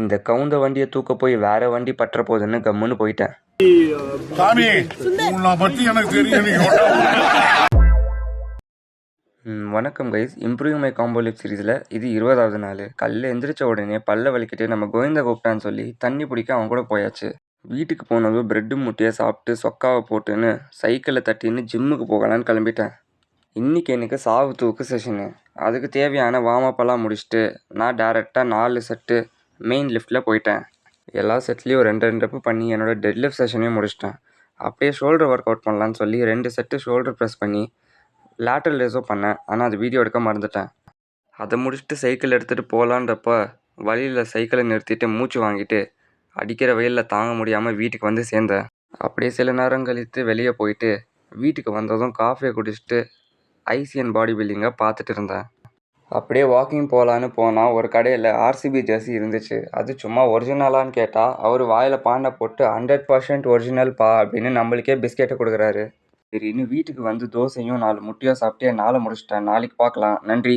இந்த கவுந்த வண்டியை தூக்க போய் வேற வண்டி பற்ற போகுதுன்னு கம்முன்னு போயிட்டேன். சாமி உன்னை பத்தி எனக்கு தெரியும். வணக்கம் guys. Improve my combo lip சீரீஸில் இது 20வது நாள். காலையில் எந்திரிச்ச உடனே பல்ல வலிக்கிட்டு நம்ம கோவிந்தா கூப்பிட்டான்னு சொல்லி தண்ணி பிடிக்க அவன் கூட போயாச்சு. வீட்டுக்கு போனதும் பிரெட்டு முட்டையை சாப்பிட்டு சொக்காவை போட்டுன்னு சைக்கிளில் தட்டின்னு ஜிம்முக்கு போகலான்னு கிளம்பிட்டேன். இன்றைக்கி எனக்கு சாவு தூக்கு செஷனு. அதுக்கு தேவையான வார்மப்பெல்லாம் முடிச்சுட்டு நான் டேரெக்டாக 4 செட்டு மெயின் லிஃப்ட்டில் போயிட்டேன். எல்லா செட்லேயும் 2 ரெப்பு பண்ணி என்னோடய டெட் லிஃப்ட் செஷனையும் முடிச்சிட்டேன். அப்படியே ஷோல்டர் ஒர்க் அவுட் பண்ணலான்னு சொல்லி 2 செட்டு ஷோல்டர் ப்ரெஸ் பண்ணி லேட்டரல் ரேஸோ பண்ணேன். ஆனால் அது வீடியோ எடுக்க மறந்துட்டேன். அதை முடிச்சுட்டு சைக்கிள் எடுத்துகிட்டு போகலான்றப்ப வழியில் சைக்கிளை நிறுத்திட்டு மூச்சு வாங்கிட்டு அடிக்கிற வெயிலில் தாங்க முடியாமல் வீட்டுக்கு வந்து சேர்ந்தேன். அப்படியே சில நேரம் கழித்து வெளியே போயிட்டு வீட்டுக்கு வந்ததும் காஃபியை குடிச்சிட்டு ஐசிஎன் பாடி பில்டிங்கை பார்த்துட்டு இருந்தேன். அப்படியே வாக்கிங் போகலான்னு போனால் ஒரு கடையில் ஆர்சிபி ஜெர்சி இருந்துச்சு. அது சும்மா ஒரிஜினலான்னு கேட்டால் அவர் வாயில் பாண்டை போட்டு 100% ஒரிஜினல் பா அப்படின்னு நம்மளுக்கே பிஸ்கெட்டை கொடுக்குறாரு. சரி, இன்னும் வீட்டுக்கு வந்து தோசையும் 4 முட்டையும் சாப்பிட்டு நாளை முடிச்சிட்டேன். நாளைக்கு பார்க்கலாம். நன்றி.